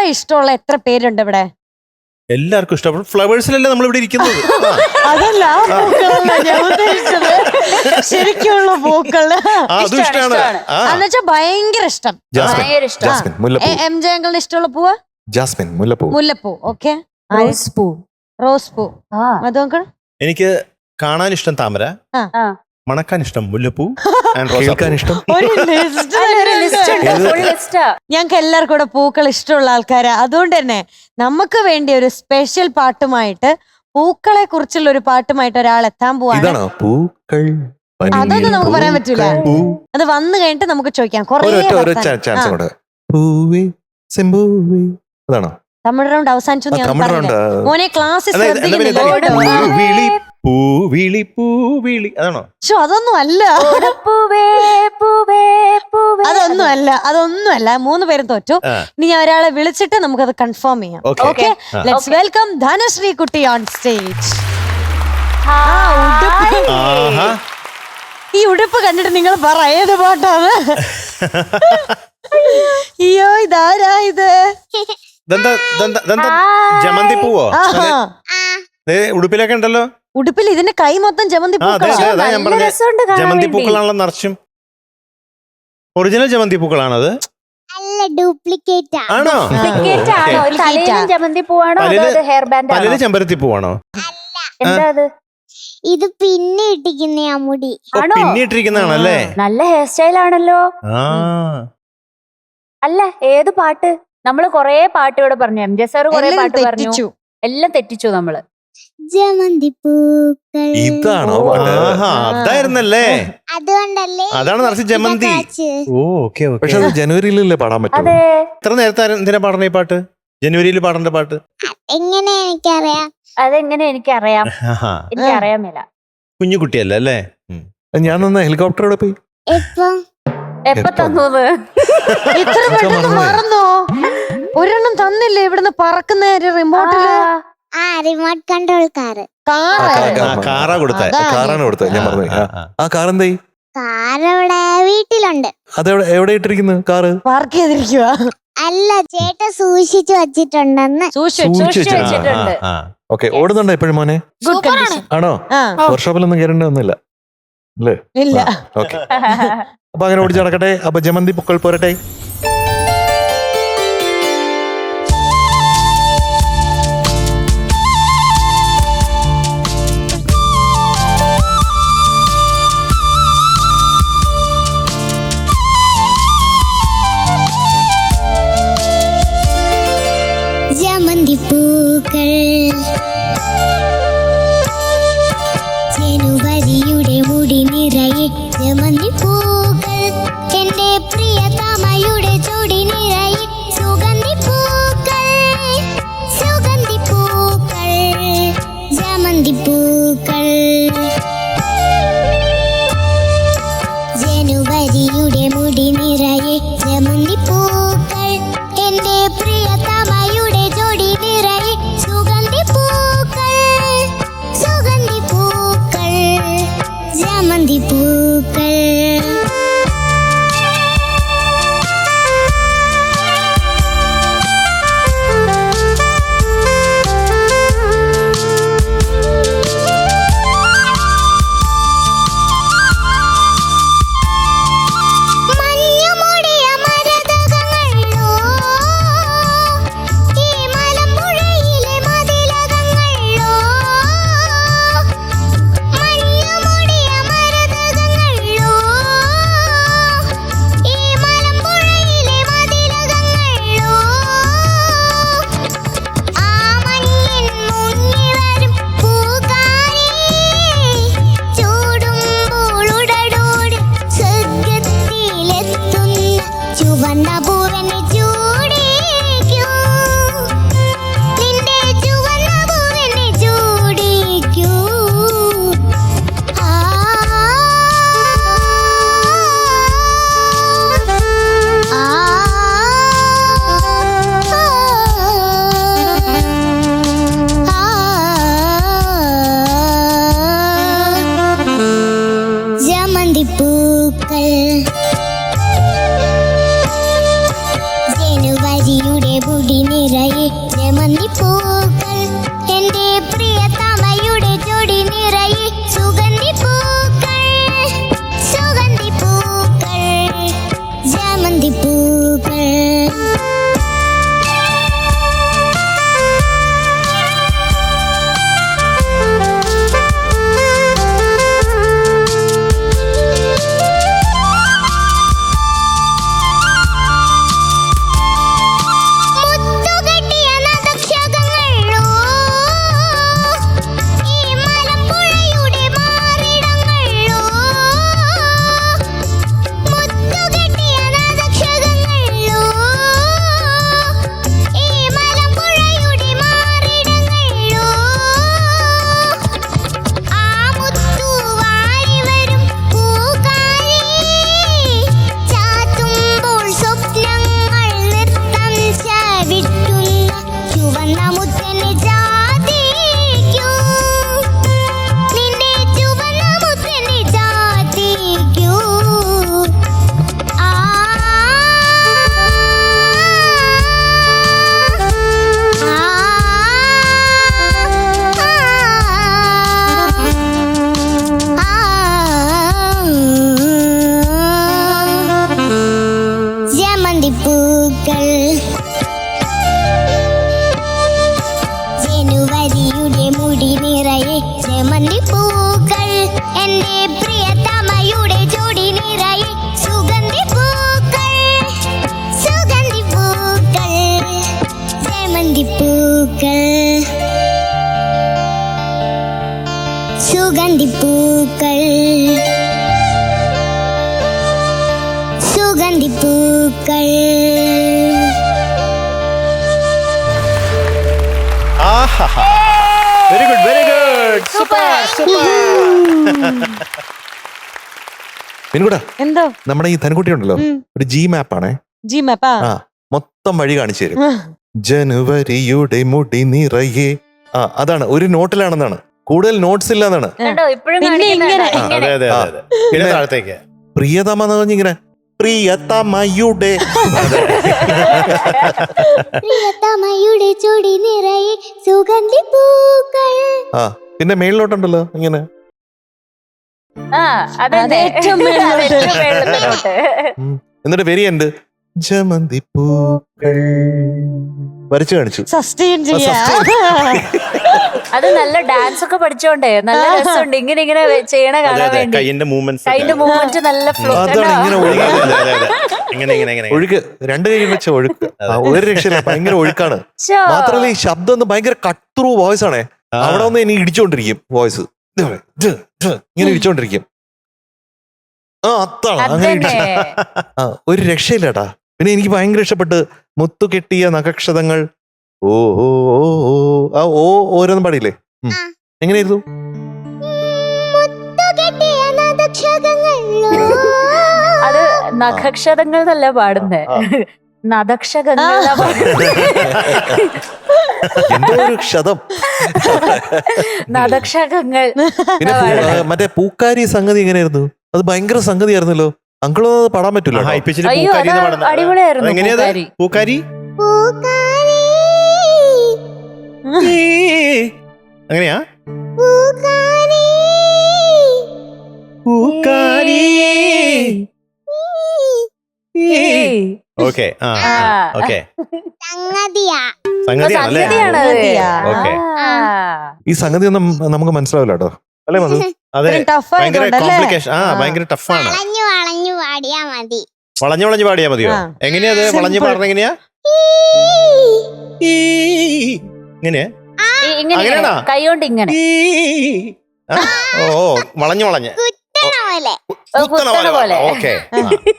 പൂക്കളെ ഇഷ്ടമുള്ള എത്ര പേരുണ്ട് ഇവിടെ? എല്ലാവർക്കും ഇഷ്ടപ്പെടും. ഫ്ലവേഴ്സിലല്ലേ നമ്മൾ ഇവിടെ ഇരിക്കുന്നത്. അതല്ല ശരിക്കുള്ള പൂക്കള് അതും ഇഷ്ടമാണ്. എന്നുവെച്ചാ ഭയങ്കര ഇഷ്ടം. എം ജെ അങ്കിളിന് ഇഷ്ടമുള്ള പൂവ് ജാസ്മിൻ, മുല്ലപ്പൂ. മുല്ലപ്പൂ. ഓക്കെ. റോസ് പൂ. അതും എനിക്ക് കാണാൻ ഇഷ്ടം താമര, മണക്കാൻ ഇഷ്ടം മുല്ലപ്പൂ, കേൾക്കാൻ ഇഷ്ടം. ഞങ്ങൾക്ക് എല്ലാവർക്കും കൂടെ പൂക്കൾ ഇഷ്ടമുള്ള ആൾക്കാരാ. അതുകൊണ്ട് തന്നെ നമുക്ക് വേണ്ടി ഒരു സ്പെഷ്യൽ പാട്ടുമായിട്ട്, പൂക്കളെ കുറിച്ചുള്ള ഒരു പാട്ടുമായിട്ട് ഒരാൾ എത്താൻ പോവാണ്. അതൊന്നും നമുക്ക് പറയാൻ പറ്റൂല. അത് വന്നു കഴിഞ്ഞിട്ട് നമുക്ക് ചോദിക്കാം. തമിഴ് റൗണ്ട് അവസാനിച്ചു. മോനെ ക്ലാസ്സിൽ അതൊന്നും അല്ല, അതൊന്നും അല്ല. 3 പേരും തോറ്റു. ഇനി ഞാൻ ഒരാളെ വിളിച്ചിട്ട് നമുക്കത് കൺഫേം ചെയ്യാം. ഓക്കെ, ലെറ്റ്സ് വെൽക്കം ധനശ്രീ കുട്ടി ഓൺ സ്റ്റേജ്. ഈ ഉടുപ്പ് കണ്ടിട്ട് നിങ്ങൾ പറ ഏത് പാട്ടാണ്? അയ്യോ, ഇതാരാ ഇത്? ജമന്തി പൂവോ? ഉടുപ്പിലൊക്കെ ഉണ്ടല്ലോ. ഉടുപ്പിൽ ഇതിന്റെ കൈ മൊത്തം ജമന്തി പൂക്കളാണ്. ജമന്തി പൂക്കളാണല്ലോ നിറച്ചും. ഒറിജിനൽ ജമന്തി പൂക്കളാണത്? ആണോ? പലര് ചെമ്പരത്തി പൂവാണോ? ഇത് പിന്നെ ഇട്ടിരിക്കുന്ന മുടി പിന്നിട്ടിരിക്കുന്നതാണല്ലേ? നല്ല ഹെയർ സ്റ്റൈൽ ആണല്ലോ. അല്ല, ഏത് പാട്ട്? നമ്മള് കൊറേ പാട്ട് ഇവിടെ പറഞ്ഞു. എം ജെ സാർ കൊറേ പാട്ട് പറഞ്ഞു. എല്ലാം തെറ്റിച്ചു നമ്മള്. ജമന്തി പൂക്കൾ. ഇതാണോ? അതായിരുന്നല്ലേ? അതുകൊണ്ടല്ലേ അതാണ് നിറച്ച് ജമന്തി. പക്ഷെ അത് ജനുവരിയിലല്ലേ പാടാൻ പറ്റും. ഇത്ര നേരത്തെ എന്തിനാ പാടണ ഈ പാട്ട്? ജനുവരിയിൽ പാടേണ്ട പാട്ട് എങ്ങനെ എനിക്കറിയാം? അതെങ്ങനെ എനിക്കറിയാം? എനിക്കറിയാമില്ല. കുഞ്ഞു കുട്ടിയല്ലേ അല്ലേ? ഞാൻ ഹെലികോപ്റ്ററോടെ പോയി. എപ്പോ തന്നത്? ഇത്ര പെട്ടെന്ന് മറന്നോ? ഒരെണ്ണം തന്നില്ലേ ഇവിടുന്ന് പറക്കുന്ന റിമോട്ടില്? റിമോട്ട് കൺട്രോൾ കാറാ കൊടുത്തേ. കാറാണ് കൊടുത്തത്. ഞാൻ പറഞ്ഞു. ആ കാർ എന്തായി? കാറവിടെ വീട്ടിലുണ്ട്. അതെവിടെ? എവിടെ ഇട്ടിരിക്കുന്നു കാറ്? പാർക്ക് ചെയ്തിരിക്കുക. അല്ല, ചേട്ടൻ സൂക്ഷിച്ചു വച്ചിട്ടുണ്ടെന്ന്. സൂക്ഷിച്ചു വെച്ചിട്ടുണ്ട്. ഓക്കെ. ഓടുന്നുണ്ടോ എപ്പോഴും മോനെ? ആണോ? വർക്ക്ഷോപ്പിലൊന്നും കയറേണ്ടി വന്നില്ല അല്ലേ? ഇല്ല. ഓക്കെ. അപ്പൊ അങ്ങനെ ഓടിച്ചു നടക്കട്ടെ. അപ്പൊ ജമന്തി പൂക്കൾ പോരട്ടെ. ജമന്തി പൂക്കൾ ജനുവരിയുടെ മുടി നിറയെ ജമന്തി പൂക്കൾ എന്റെ പ്രിയതമയുടെ ചൊടി നിറയെ സുഗന്ധി പൂക്കൾ സുഗന്ധി പൂക്കൾ ജമന്തി പൂക്കൾ ജനുവരിയുടെ മുടി നിറയെ ജമന്തി പൂക്കൾ എന്റെ പ്രിയതമയുടെ ചൊടി നിറയെ സുഗന്ധി പൂക്കൾ സുഗന്ധി പൂക്കൾ ജമന്തി പൂക്കൾ ജമന്തി പൂക്കൾ എന്റെ പ്രിയതമയുടെ ജോഡി നിറയെ സുഗന്ധി പൂക്കൾ ജമന്തി പൂക്കൾ പൂക്കൾ ജനുവരിയുടെ മുടി നിറയെ ജമന്തി പൂക്കൾ എന്റെ പ്രിയതമയുടെ ജോഡി നിറയെ സുഗന്ധി പൂക്കൾ ജമന്തി പൂക്കൾ സുഗന്ധി പൂക്കൾ സുഗന്ധി പൂക്കൾ വെരി ഗുഡ് സൂപ്പർ പിൻകൂടാ എന്തോ നമ്മുടെ ഈ ധനക്കുട്ടി ഉണ്ടല്ലോ ഒരു ജി മാപ്പ് ആണേ. ജി മാപ്പാ ആ മൊത്തം വഴി കാണിച്ചു തരും. ജനുവരിയുടെ മുടി നിറയെ അതാണ് ഒരു നോട്ടിലാണെന്നാണ്, കൂടുതൽ നോട്ട്സ് ഇല്ലാന്നാണ്. പിന്നെ ഇങ്ങനെ അതെ അതെ അതെ പിന്നെ താഴത്തേക്ക് പ്രിയതമ എന്ന് പറഞ്ഞിങ്ങനെ പ്രിയതമയുടെ പ്രിയതമയുടെ ചുടി നിറയെ സുഗന്ധി പൂക്കൾ. പിന്നെ മേളിലോട്ടുണ്ടല്ലോ ഇങ്ങനെ. എന്നിട്ട് വെരിയുണ്ട് ജമന്തി പൂക്കൾ വരച്ചു കാണിച്ചു. സസ്റ്റെയിൻ ചെയ്യാ. അത് നല്ല ഡാൻസ് ഒക്കെ പഠിച്ചോണ്ടേ നല്ല രസമുണ്ട് ഇങ്ങനെ ഇങ്ങനെ ചെയ്യണ കാണാൻ വേണ്ടി. കൈയിന്റെ മൂവ്മെന്റ് നല്ല ഫ്ലോ. ഒഴുക്ക് രണ്ട് കൈ വെച്ച ഒഴുക്ക് ഒരു രക്ഷയില്ല, ഭയങ്കര ഒഴുക്കാണ്. മാത്രമല്ല ഈ ശബ്ദം ഒന്ന് ഭയങ്കര കട്ട് ത്രൂ വോയിസ് ആണേ. അവിടെ ഒന്ന് എനിക്ക് ഇടിച്ചോണ്ടിരിക്കും വോയിസ്, ഇങ്ങനെ ഇടിച്ചോണ്ടിരിക്കും. അതാണ് അങ്ങനെ ഒരു രക്ഷയില്ലേട്ടാ. പിന്നെ എനിക്ക് ഭയങ്കര ഇഷ്ടപ്പെട്ട് മുത്തു കെട്ടിയ നഖക്ഷതങ്ങൾ. ഓ ഓ ഓ ഓ ഓരോന്നും പാടിയില്ലേ? എങ്ങനെയായിരുന്നു? അത് നഖക്ഷതങ്ങൾ എന്നല്ല പാടുന്നേ, നദക്ഷതങ്ങൾ. എന്തോ ഒരു ക്ഷതം. നദക്ഷതങ്ങൾ. പിന്നെ മറ്റേ പൂക്കാരി സംഗതി എങ്ങനെയായിരുന്നു? അത് ഭയങ്കര സംഗതി ആയിരുന്നല്ലോ. അങ്കിളൊന്നും പാടാൻ പറ്റൂല. അടിപൊളിയായിരുന്നു. പൂക്കാരി അങ്ങനെയാ പൂക്കാരി. ഓക്കെ ഓക്കെ ഈ സംഗതി ഒന്നും നമുക്ക് മനസ്സിലാവില്ല കേട്ടോ, അല്ലേ മധു? അതെ ഭയങ്കര കോംപ്ലിക്കേഷൻ. ഭയങ്കര ടഫാണ്. വളഞ്ഞു വളഞ്ഞു പാടിയാ മതിയോ? എങ്ങനെയാ അത് വളഞ്ഞു പാടണ? എങ്ങനെയാ ഇങ്ങനെയാ കൈകൊണ്ട് ഇങ്ങനെ ഓ വളഞ്ഞു വളഞ്ഞ് ഓക്കെ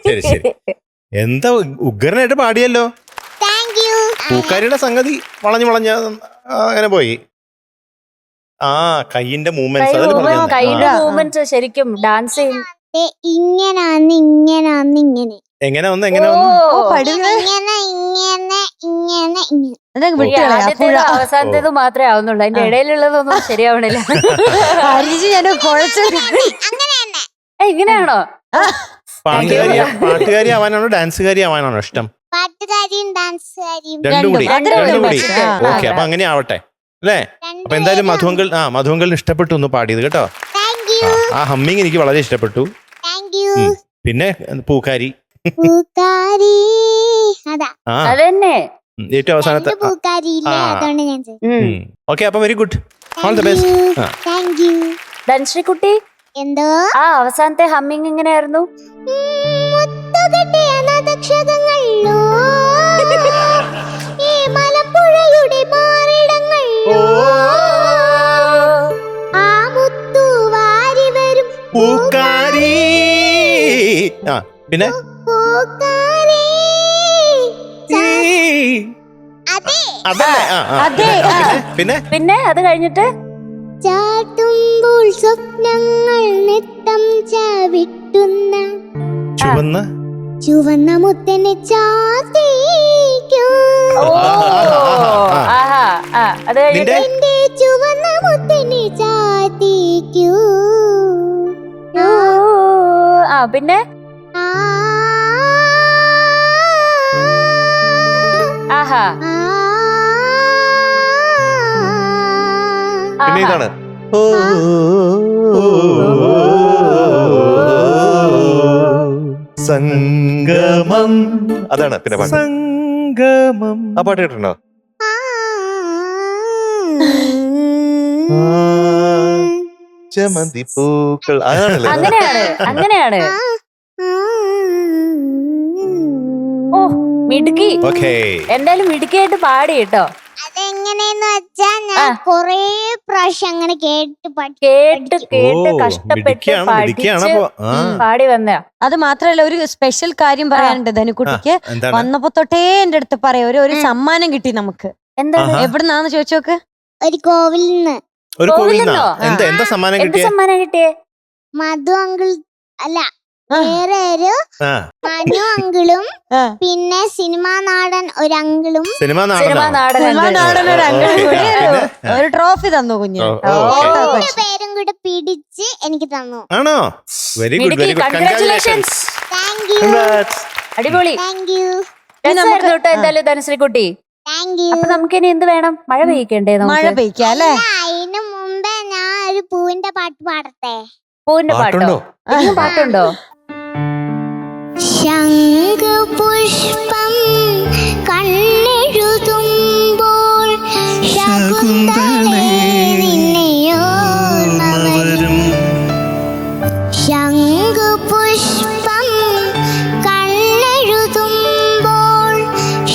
ശരി ശരി. എന്താ ഉഗ്രനായിട്ട് പാടിയല്ലോ. പൂക്കാരിയുടെ സംഗതി വളഞ്ഞു വളഞ്ഞ അങ്ങനെ പോയി. കൈയിന്റെ മൂവ്മെന്റ് ശരിക്കും ഡാൻസ് ചെയ്യും. എങ്ങനെ അവസാനത്തേത് മാത്രമേ ആവുന്നുള്ളൂ, അതിന്റെ ഇടയിലുള്ളതൊന്നും ശരിയാവണില്ല. ഇങ്ങനെയാണോ? പാട്ടുകാരി ആവാനാണോ ഡാൻസുകാരി ആവാനാണോ ഇഷ്ടം? പാട്ടുകാരിയും ഡാൻസുകാരിയും രണ്ടും കൂടി രണ്ടും രണ്ടും കൂടി ഒരുമിച്ച്. ഓക്കെ അപ്പൊ അങ്ങനെ ആവട്ടെ അല്ലേ? അപ്പൊ എന്തായാലും മധുവങ്കലിന് ഇഷ്ടപ്പെട്ടു ഒന്ന് പാടിയത് കേട്ടോ. താങ്ക് യു ആ ഹമ്മിങ് എനിക്ക് വളരെ ഇഷ്ടപ്പെട്ടു. താങ്ക് യു പിന്നെ പൂക്കാരി പൂക്കാരി അതാ ആ അതന്നെ. ഏറ്റവും അവസാനത്തെ പൂക്കാരി ഇല്ലേ ആ. അതുകൊണ്ട് ഞാൻ ചോദിച്ചു. ഓക്കെ അപ്പൊ very good, all the best. Thank you ധനശ്രീകുട്ടി, എന്തോ ആ അവസാനത്തെ ഹമ്മിങ് എങ്ങനെയായിരുന്നു? മുത്തുകെട്ടിയ നദക്ഷതങ്ങളിലോ ഈ മലമ്പുഴയുടെ മാറിടങ്ങളിലോ ആ മുത്തു വാരി വരും പൂക്കാരി. ആ പിന്നെ പൂക്കാരി. അതെ അതല്ലേ അതെ, ആ. പിന്നെ പിന്നെ അത് കഴിഞ്ഞിട്ട് ചാട്ടുമ്പോൾ സ്വപ്നങ്ങൾ നെട്ടം ചവിട്ടുന്ന ചുവന്ന ചുവന്ന മുത്തനെ ചാത്തിക്കൂ ഓ ആഹാ ആ അത് കഴിഞ്ഞിട്ട് എന്റെ ചുവന്ന മുത്തനെ ചാത്തിക്കൂ ഓ, ആ പിന്നെ ആ, ആഹാ ആ, പിന്നെ ആഹാ. ഇതാണ് സംഗമം, അതാണ് പിന്നെ പാട്ട്. സംഗമം. ആ പാട്ട് കേട്ടിട്ടുണ്ടോ? ജമന്തി പൂക്കൾ, അതാണല്ലേ? അങ്ങനെയാണ് ഓ മിടുക്കി. ഓക്കേ. എന്തായാലും മിടുക്കിയായിട്ട് പാടി കേട്ടോ. അതെങ്ങനെയെന്ന് വെച്ചാ ഞാൻ ആ. കൊറേ പ്രാവശ്യം അങ്ങനെ കേട്ട് കേട്ട് കേട്ട് ഓ, കഷ്ടപ്പെട്ട് മിടുക്കിയാണ്, മിടുക്കിയാണ് പഠിച്ച് അപ്പൊ. ആ. പാടി വന്ന അത് മാത്രല്ല ഒരു സ്പെഷ്യൽ കാര്യം പറയാനുണ്ട് ധനുക്കുട്ടിക്ക്. എന്താണ്? വന്നപ്പോ തൊട്ടേ എന്റെ അടുത്ത് പറയാം ഒരു സമ്മാനം കിട്ടി നമുക്ക്. എന്താണ് ആഹാ. എവിടുന്നാന്ന് ചോദിച്ചു നോക്ക്. ഒരു കോവിലിൽ നിന്ന് ഒരു കോവിൽ കോവിലിന്നോ? എന്താ സമ്മാനം എന്ത് കിട്ടിയ? സമ്മാനം കിട്ടിയേ? മധു അങ്കിൾ അല്ല ആ. വേറെ ഒരു ആ മനു അങ്കിളും ആ. പിന്നെ സിനിമാ നാടൻ ഒരു അങ്കിളും സിനിമ സിനിമാ നാടനോ? നാടൻ അങ്കിൾ. നാടൻ ഒരു അങ്കിൾ ഓക്കേ. കൂടി പിന്നെ? ഒരു ട്രോഫി തന്നു കുഞ്ഞ്. ഓ, ഓ, ഓക്കേ. ഓ, രണ്ടു പേരും കൂടെ പിടിച്ച് എനിക്ക് തന്നു. ആണോ? വെരി ഗുഡ്, മിടുക്കി, very good. congratulations. Thank you Congrats. അടിപൊളി താങ്ക് യു രസമായിരുന്നു കേട്ടോ എന്തായാലും ധനശ്രീ കുട്ടി. Thank you. അപ്പൊ നമുക്ക് ഇനി എന്ത് വേണം? മഴ പെയ്യിക്കണ്ടേ മഴ നമുക്ക്? പെയ്ക്കാം അല്ലേ? അതിനു മുമ്പേ ഞാൻ ഒരു പൂവിന്റെ പാട്ട് പാടട്ടെ. പൂവിന്റെ പാട്ടോ? പാട്ടുണ്ടോ? ഇതിനും പാട്ടുണ്ടോ? ശംഖുപുഷ്പം കണ്ണെഴുതുമ്പോൾ ശകുന്തളേ നിന്നെയോർമ്മ വരും. ശംഖുപുഷ്പം കണ്ണെഴുതുമ്പോൾ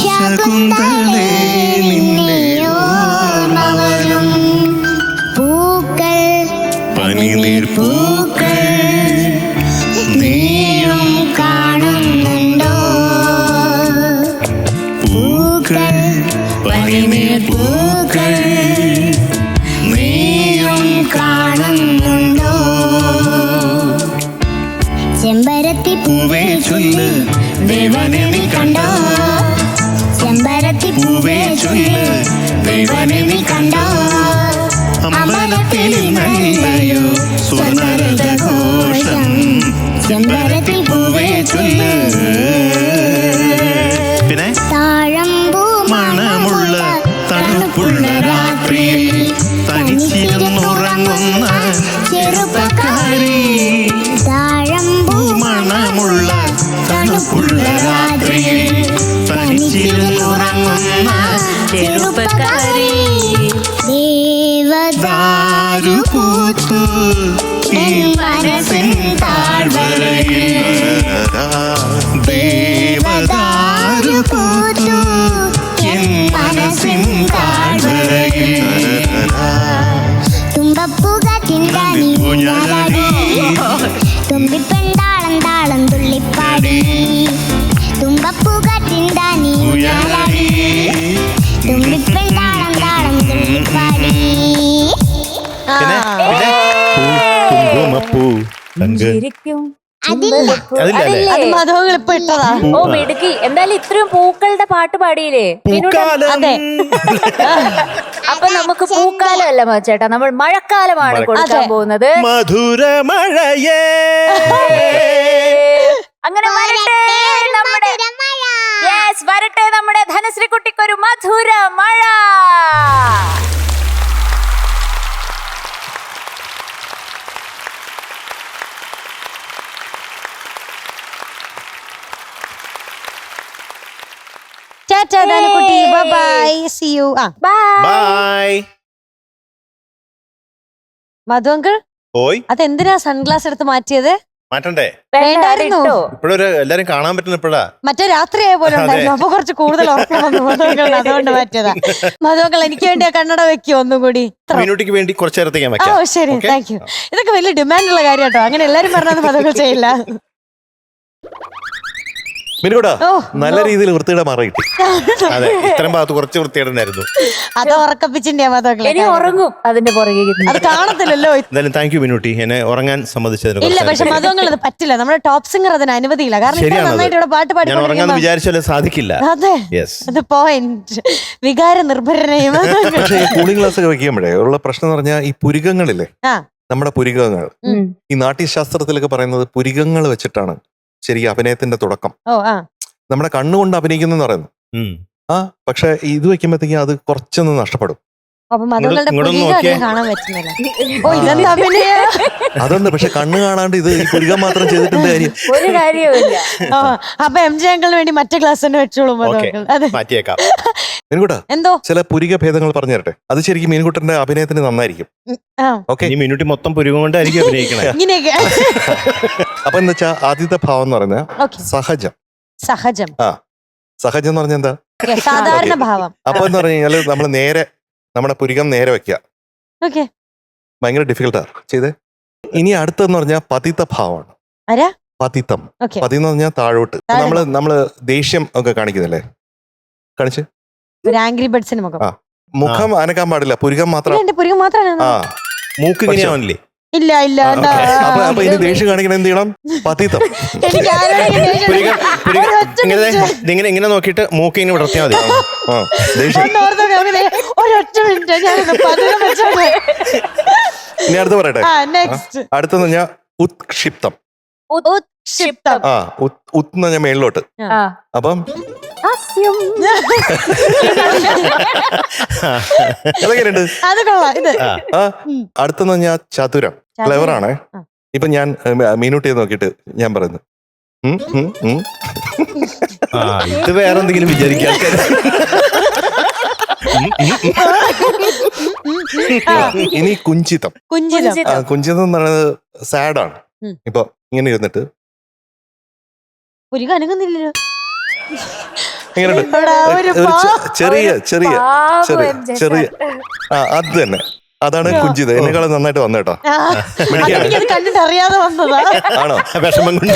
ശകുന്തളേ നിന്നെയോർമ്മ വരും. പൂക്കൾ പനിനീർ പൂക്കൾ നീയും കാണുന്നുണ്ടോ? പൂക്കൾ പനിനീർ പൂക്കൾ നീയും കാണുന്നുണ്ടോ? ചെമ്പരത്തി പൂവേ ചൊല്ല് ദേവനെ നീ കണ്ടോ? ചെമ്പരത്തി പൂവേ ചൊല്ല് ദേവനെ നീ കണ്ടോ? അമ്പലത്തിൽ നല്ലയോ സ്വർണ്ണരഥഘോഷം ചെമ്പരത്തി പൂവേ ചൊല്ല്. പിന്നെ താഴമ്പൂ മണമുള്ള തണുപ്പുള്ള രാത്രിയിൽ തനിച്ചിരുന്നുറങ്ങുന്ന ചെറുപ്പക്കാരി. താഴമ്പൂ മണമുള്ള തണുപ്പുള്ള രാത്രിയിൽ തനിച്ചിരുന്നുറങ്ങുന്ന ചെറുപ്പക്കാരി. ദേവദാ ദാരു പൂത്തു ഈ മനസ്സിൻ താഴ്വരയിൽ. ദേവദാരു പൂത്തു എൻ മനസ്സിൻ താഴ്വരയിൽ. തുമ്പപ്പൂകാറ്റിൻകാനി ഊഞ്ഞാലാടി തുമ്പിപ്പെണ്ടാളം താളം തുള്ളിപ്പാടി. തുമ്പപ്പൂകാറ്റിൻകാനി ഊഞ്ഞാലാടി തുമ്പിപ്പെണ്ടാളം താളം തുള്ളിപ്പാടി. പിന്നെ പിന്നെ കുങ്കുമപ്പൂ ശരിക്കും അതില്ല. അതില്ലല്ലേ? അത് മധുവങ്ങൾ ഇപ്പൊ ഇട്ടതാ. ഓ മിടുക്കി. എന്തായാലും ഇത്രയും പൂക്കളുടെ പാട്ട് പാടിയില്ലേ? പൂക്കാലം. അതെ. അപ്പൊ നമുക്ക് പൂക്കാലം അല്ല ചേട്ടാ, നമ്മൾ മഴക്കാലമാണ് കൊടുക്കാൻ പോകുന്നത്. മധുര മഴയേ അങ്ങനെ വരട്ടെ നമ്മുടെ യെസ് വരട്ടെ നമ്മുടെ ധനശ്രീ കുട്ടിക്കൊരു മധുര മഴ. ടാറ്റാ ധനുക്കുട്ടി, bye see you. Bye. Madhu uncle, ഓയ്, അതെന്തിനാ സൺഗ്ലാസ് എടുത്ത് മാറ്റിയത്? മാറ്റണ്ടേ? വേണ്ടായിരുന്നു. ഇപ്പോഴൊരു എല്ലാരും കാണാൻ പറ്റുന്ന ഇപ്പോഴാ. മറ്റേ രാത്രി ആയ പോലെ ഉണ്ടായിരുന്നു, അപ്പൊ കുറച്ച് കൂടുതൽ ഉറക്കം വന്നു മധുവങ്കൾ, അതുകൊണ്ട് മാറ്റിയതാ. മധുവങ്കൾ എനിക്ക് വേണ്ടി കണ്ണട വെക്കോ ഒന്നും കൂടി? മീനുട്ടിക്ക് വേണ്ടി കുറച്ചു നേരത്തേക്ക് ഞാൻ ഓ വെക്കാം. ശരി, Okay? Thank you. ഇതൊക്കെ വലിയ ഡിമാൻഡ് ഉള്ള കാര്യം കേട്ടോ, അങ്ങനെ എല്ലാരും പറഞ്ഞത് മധുവങ്കൾ ചെയ്യില്ല. മിനുകൂടാ ഓ, നല്ല രീതിയിൽ വൃത്തിയുടെ മറ കിട്ടി. അതെ, ഇത്രയും ഭാഗത്ത് കുറച്ച് വൃത്തിയായിട്ടുണ്ടായിരുന്നു. അത് ഉറക്കപ്പിച്ചിന്റെ മധുവങ്കളെ. ഇനി ഉറങ്ങും അതിന്റെ പുറകെ ഇരുന്ന്. അത് കാണത്തില്ലല്ലോ. എന്തായാലും താങ്ക് യു മിനുട്ടി, എന്നെ ഉറങ്ങാൻ സമ്മതിച്ചതിന്. ഇല്ല, പക്ഷെ മധുവങ്കൾ അത് പറ്റില്ല, നമ്മുടെ ടോപ്പ് സിംഗർ അതിന് അനുമതിയില്ല. കാരണം ഇത്ര ശരിയാണത്. നന്നായിട്ട് ഇവിടെ പാട്ട് ഞാൻ ഉറങ്ങാന്ന് പാടി. വിചാരിച്ചാലും സാധിക്കില്ല. അതെ, യെസ്. അത് പോയിന്റ്. വികാര നിർഭരനെയും പക്ഷേ ഈ കൂളിംഗ് ഗ്ലാസ് ഒക്കെ വെക്കുമ്പോഴേ ഉള്ള പ്രശ്നം എന്ന് പറഞ്ഞാൽ ഈ പുരികങ്ങളില്ലേ, ആ. നമ്മുടെ പുരികങ്ങൾ, ഉം. ഈ നാട്യശാസ്ത്രത്തിലൊക്കെ പറയുന്നത് പുരികങ്ങൾ വെച്ചിട്ടാണ് ശരിക്കും അഭിനയത്തിന്റെ തുടക്കം. ഓ ആ നമ്മുടെ കണ്ണുകൊണ്ട് അഭിനയിക്കുന്നെന്ന് പറയുന്നു. ഉം. ആ പക്ഷെ ഇത് വെക്കുമ്പോഴത്തേക്കും അത് കുറച്ചൊന്ന് നഷ്ടപ്പെടും. അപ്പൊ മധുവങ്കളുടെ ഇങ്ങോട്ടൊന്ന് പുരികം നോക്കിയേ. അധികം കാണാൻ പറ്റുന്നില്ല. ഓ ഇതെന്താ അഭിനയ? അതൊന്ന് പക്ഷെ കണ്ണ് കാണാണ്ട് ഇത് ഈ പുരികം മാത്രം ചെയ്തിട്ടുണ്ട് കാര്യം. ഒരു കാര്യവുമില്ല. ഓ അപ്പൊ MJ അങ്കിളിന് വേണ്ടി മറ്റേ ക്ലാസ് തന്നെ വെച്ചോളൂ മധുവങ്കൾ. അതെ, മാറ്റിയേക്കാം. മീൻകുട്ടാ എന്തോ ചില പുരിക ഭേദങ്ങൾ പറഞ്ഞു തരട്ടെ, അത് ശരിക്കും മീൻകുട്ടന്റെ അഭിനയത്തിന് നന്നായിരിക്കും. ആ ഓക്കെ, ഈ മിനുട്ടി മൊത്തം പുരുകം കൊണ്ടായിരിക്കും അഭിനയിക്കണേ. ഇങ്ങനെയൊക്കെ. അപ്പൊ എന്താ വെച്ചാൽ ആദ്യത്തെ ഭാവം എന്ന് പറയുന്നത് ഓക്കെ, സഹജം. സഹജം. സഹജം എന്ന് പറഞ്ഞാൽ എന്താ? Okay, സാധാരണ ഭാവം. അപ്പൊ എന്ന് പറഞ്ഞു കഴിഞ്ഞാല് നമ്മൾ നേരെ നമ്മുടെ പുരികം നേരെ വെക്കുക. ഓക്കെ, ഭയങ്കര ഡിഫിക്കൽട്ടാ ചെയ്തേ. ഇനി അടുത്തെന്ന് പറഞ്ഞാൽ പതിത്ത ഭാവമാണ്. ആരാ? പതിത്തം. ഓക്കെ, പതി എന്ന് പറഞ്ഞാൽ താഴോട്ട്. താഴോട്ട്. നമ്മള് ദേഷ്യം ഒക്കെ കാണിക്കുന്നില്ലേ, കാണിച്ച് ഒരു ആംഗ്രി ബേർഡ്സിന് മുഖം. ആ. മുഖം അനക്കാൻ പാടില്ല, പുരികം മാത്രം. എന്റെ പുരികം മാത്രമാണ്. ആ മൂക്ക് ഇങ്ങനെയാവണില്ലേ? ഇല്ല ഇല്ല, എന്താ? അപ്പൊ ഇനി ദേഷ്യം കാണിക്കണ എന്ത് ചെയ്യണം? പതിത്തം. എനിക്ക് ആരോടെങ്കിലും ദേഷ്യം പുരികം പുരികം ഒരൊറ്റ ഇങ്ങനെ മിനിറ്റ്. ഇതിങ്ങനെ ഇങ്ങനെ നോക്കിയിട്ട് മൂക്ക് ഇങ്ങനെ വിടർത്തിയാൽ മതി. ആ ദേഷ്യം. ഒന്ന് ഓർത്ത് നോക്ക്, നമുക്ക് ഒരൊറ്റ മിനിറ്റ് ഞാനൊന്ന് പതിനം വെച്ചോട്ടെ. ഇനി അടുത്ത് പറയട്ടെ. ആ നെക്സ്റ്റ്. അടുത്തെന്ന് പറഞ്ഞാൽ ഉത്ക്ഷിപ്തം. ഉത്ക്ഷിപ്തം. ആ ഉത്ത് എന്ന് പറഞ്ഞാൽ മേളിലോട്ട്. ആ. അപ്പം ഹാസ്യം. അതൊക്കെയുണ്ട്. അത് കൊള്ളാം. ഇത് ആ അടുത്തെന്ന് പറഞ്ഞാൽ ചതുരം. ക്ലെവർ ആണേ. ആ. ഇപ്പൊ ഞാൻ മീനുട്ടിയെ നോക്കിയിട്ട് ഞാൻ പറയുന്നു ആ, ഇത് വേറെ എന്തെങ്കിലും വിചാരിക്കാൻ. ഇനി കുഞ്ചിതം. കുഞ്ചിതം. കുഞ്ചിതം എന്ന് പറയുന്നത് സാഡാണ്. ഉം. ഇപ്പൊ ഇങ്ങനെ ഇരുന്നിട്ട് പുരികം അനങ്ങുന്നില്ലല്ലോ. ഇങ്ങനെ എടാ, ഒരു ചെറിയ ചെറിയ പാവം ചെറിയ MJ ചെറിയ sir. അത് തന്നെ, അതാണ് കുഞ്ചിതം. എന്നെക്കാളും നന്നായിട്ട് വന്നു കേട്ടോ. ആ, അതെനിക്കത് കണ്ടിട്ട് അറിയാതെ വന്നതാ. ആണോ? വിഷമം കൊണ്ട്.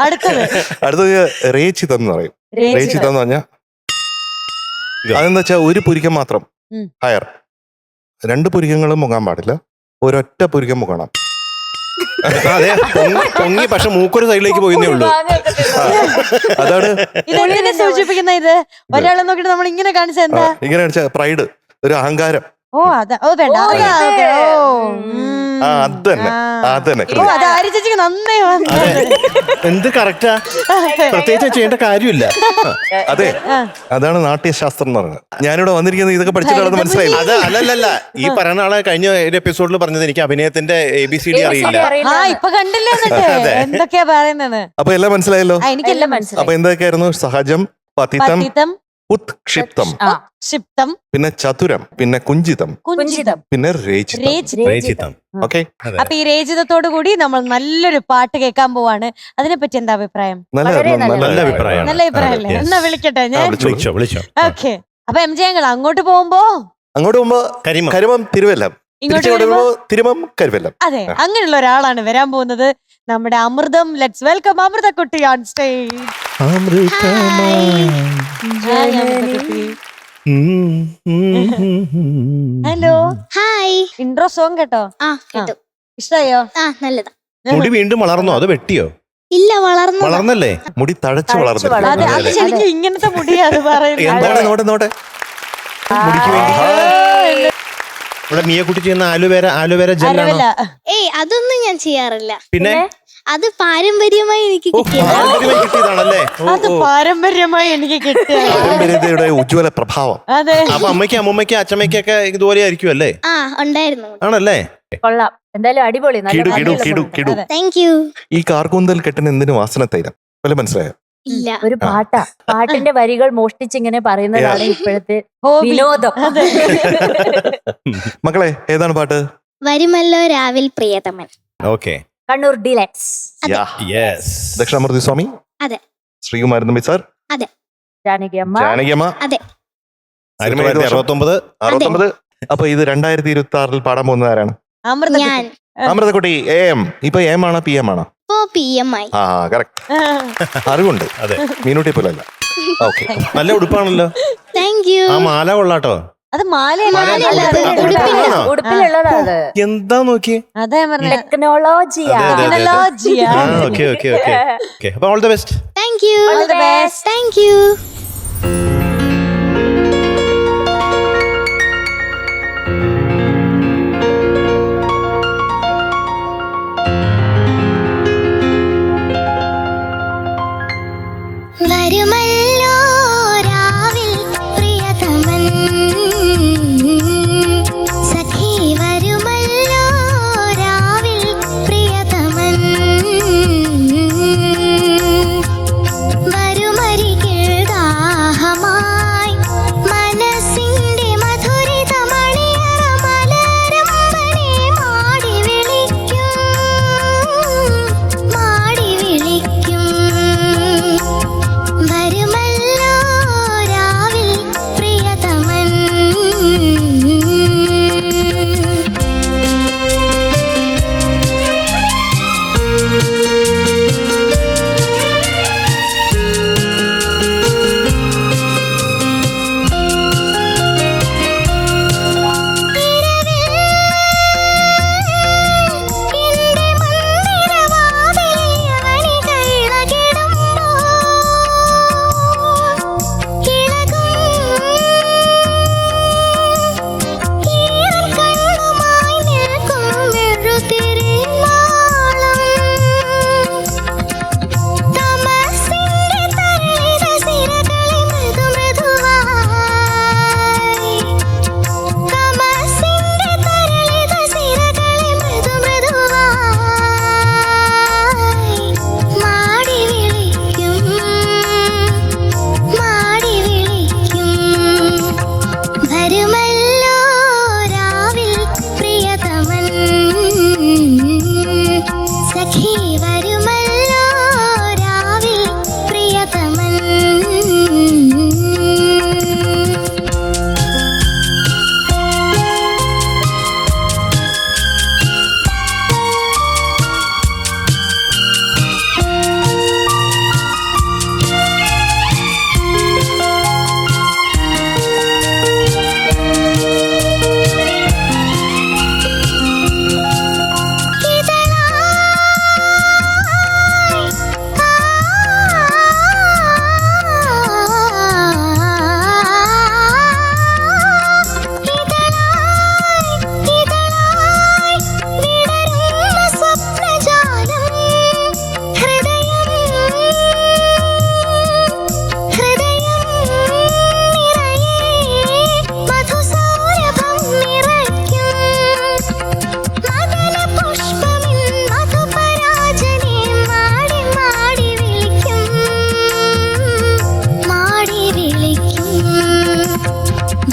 അടുത്തത് റേച്ചിതം എന്ന് പറയും. രേച്ചിത. റേച്ചിതം എന്ന് പറഞ്ഞാൽ അതെന്താ വെച്ചാൽ ഒരു പുരികം മാത്രം ഉം. ഹയർ. രണ്ട് പുരികങ്ങളും മുങ്ങാൻ പാടില്ല, ഒരൊറ്റ പുരികം മുങ്ങണം. അതെ, പൊങ്ങി പക്ഷെ മൂക്കൊരു സൈഡിലേക്ക് പോയിന്നേ ഉള്ളൂ. അതാണ് ഇതെന്തിനെ സൂചിപ്പിക്കുന്ന? ഇത് ഒരാളെ നോക്കിട്ട് നമ്മൾ ഇങ്ങനെ കാണിച്ച എന്താ? ഇങ്ങനെ കാണിച്ച പ്രൈഡ്, ഒരു അഹങ്കാരം. ഓ അതാ. ഓ വേണ്ട. ഓ, അതാ, ഇത്. okay. ഓ, ആ അത് തന്നെ, അത് തന്നെ. ഓ അത് ആര്യ ചേച്ചിക്ക് നന്നായി വന്നത്. എന്ത് കറക്റ്റാ, പ്രത്യേകിച്ച് ചെയ്യേണ്ട കാര്യമില്ല. അതെ, ആ. അതാണ് നാട്യശാസ്ത്രം എന്ന് പറയുന്നത്. ഞാനിവിടെ വന്നിരിക്കുന്നത് ഇതൊക്കെ പഠിച്ചിട്ടാണെന്ന് മനസ്സിലായില്ല. അത് അല്ലല്ല, ഈ പറയുന്ന ആളെ കഴിഞ്ഞ ഒരു എപ്പിസോഡിൽ പറഞ്ഞത് എനിക്ക് അഭിനയത്തിന്റെ ABCD അറിയില്ല. ആ ഇപ്പൊ കണ്ടില്ലേ എന്നിട്ട് എന്തൊക്കെയാ പറയുന്നത്? അപ്പൊ എല്ലാം മനസ്സിലായല്ലോ. ആ എനിക്കെല്ലാം എല്ലാം മനസ്സിലായി. അപ്പൊ എന്തൊക്കെയായിരുന്നു? സഹജം, പതിതം, പതിതം, ഉത്ക്ഷിപ്തം, ക്ഷിപ്തം, പിന്നെ ചതുരം, പിന്നെ കുഞ്ചിതം, കുഞ്ചിതം, പിന്നെ രേച്ചിതം. രേചിതം. രേചിതം. ഓക്കെ, അപ്പൊ ഈ രേചിതത്തോടു കൂടി നമ്മൾ നല്ലൊരു പാട്ട് കേൾക്കാൻ പോവാണ്. അതിനെപ്പറ്റി എന്താ അഭിപ്രായം? വളരെ നല്ല നല്ല അഭിപ്രായമാണ്. നല്ല അഭിപ്രായം അല്ലേ? എന്നാ വിളിക്കട്ടെ ഞാൻ. വിളിച്ചോ. ഓക്കെ, അപ്പൊ MJ അങ്കിൾ അങ്ങോട്ട് പോകുമ്പോ അങ്ങോട്ട് പോകുമ്പോ കരിമ. കരുമം തിരുവല്ലം, ഇങ്ങോട്ട് തിരിച്ചു വരുമ്പോ കൊടുക്കുമ്പോ തിരുമം കരുവല്ലം. അതെ, അങ്ങനെയുള്ള ഒരാളാണ് വരാൻ പോകുന്നത്. നമ്മുടെ അമൃതം. ലെറ്റ്സ് വെൽക്കം അമൃത കുട്ടി on stage. Hello, hi. Intro song കേട്ടോ? ആ കേട്ടു. ഇഷ്ടായോ? ആ നല്ലതാ. മുടി വീണ്ടും വളർന്നോ അത് വെട്ടിയോ? ഇല്ല, വളർന്നു. വളർന്നല്ലേ? മുടി തഴച്ചു തഴച്ചു വളർന്നു. വളർന്നു. അത് അത് ശരിക്കും ഇങ്ങനത്തെ മുടിയാണ് പറയുന്നത്. എന്താണ്? നോട്ടെ നോട്ടെ, മുടിക്ക് വേണ്ടി ഇവിടെ മിയക്കുട്ടി ചെയ്യുന്ന ആലുവേര ജെല്ലാണോ? അരവില്ല. ഏയ് അതൊന്നും ഞാൻ ചെയ്യാറില്ല. പിന്നെ അത് പാരമ്പര്യമായി എനിക്ക് ഓ, കിട്ടിയതാണ്. പാരമ്പര്യമായി കിട്ടിയതാണല്ലേ? അത് പാരമ്പര്യമായി എനിക്ക് കിട്ടിയ പാരമ്പര്യതയുടെ ഉജ്ജ്വല പ്രഭാവം. അതെ. അപ്പൊ അമ്മയ്ക്ക് അമ്മൂമ്മയ്ക്ക് അച്ഛമ്മയ്ക്കൊക്കെ ഇതുപോലെ ആയിരിക്കും അല്ലേ? ആ ഉണ്ടായിരുന്നു. ആണല്ലേ? കൊള്ളാം, എന്തായാലും അടിപൊളി. നല്ല കിടു കിടു ഭംഗിയുള്ള കിടു movie. കിടു. അതെ. Thank you. ഈ കാർക്കൂന്തൽ കെട്ടിന് എന്തിനു വാസന തൈലം വല്ല മനസ്സിലായോ? ഇല്ല. ഒരു പാട്ടിന്റെ വരികൾ മോഷ്ടിച്ചിങ്ങനെ പറയുന്നതാണ് ഇപ്പോഴത്തെ ഹോബി. വിനോദം. അതെ. മക്കളെ ഏതാണ് പാട്ട്? വരുമല്ലോ രാവിൽ പ്രിയതമൻ. Okay, Kannur deluxe. അതെ. യെസ്. ദക്ഷിണാമൂർത്തി സ്വാമി, അതെ. ശ്രീകുമാരൻ തമ്പി സാർ, ജാനകി അമ്മ. ജാനകിയമ്മ. അതെ. 1969. 69. അപ്പൊ ഇത് 2026 പാടാൻ പോകുന്നത് ആരാണ്? അമൃത ഞാൻ അമൃതക്കുട്ടി. AM. ഇപ്പൊ AM ആണോ PM ആണോ? ഇപ്പോ PM ആയി. ആ കറക്റ്റ്. അറിവുണ്ട്. അതെ, മീനൂട്ടി പോലല്ല. ഓക്കെ. നല്ല ഉടുപ്പാണല്ലോ. Thank you. ആ മാല കൊള്ളാട്ടോ. അത് മാലയല്ല. മാലയല്ല, അത് ഉടുപ്പിലാണോ? ഉടുപ്പിലുള്ളതാ അത്. എന്താ നോക്കിയേ? അതെ പറഞ്ഞ ടെക്നോളജിയാ. അതെ, അതെ. ടെക്നോളജിയാ. Okay okay okay okay. അപ്പൊ all the best. Thank you. All the best. Thank you. വരുമല്ലോ രാവിൽ പ്രിയതമൻ, സഖി വരുമല്ലോ രാവിൽ പ്രിയതമൻ, വരുമരികിൽ ദാഹമായി മനസ്സിന്റെ മധുരിത മണിയറ മലരമ്പനെ മാടി വിളിക്കും, മാടി വിളിക്കും. വരുമല്ലോ രാവിൽ പ്രിയതമൻ. എന്റെ മന്ദിരവാതിലിൽ അവനികൾ ഇളകിടുമ്പോൾ ഈറൻ കണ്ണുമായി നിൽക്കും മെഴുതിരിനാളം. തമസിന്റെ തരളിത സിരകളിൽ മൃദുമൃദുവായി, തമസിന്റെ തരളിത സിരകളിൽ മൃദുമൃദുവായി മാടി വിളിക്കും, മാടി വിളിക്കും. വരുമല്ലോ രാവിൽ പ്രിയതമൻ, സഖി വരുമല്ലോ രാവിൽ പ്രിയതമൻ.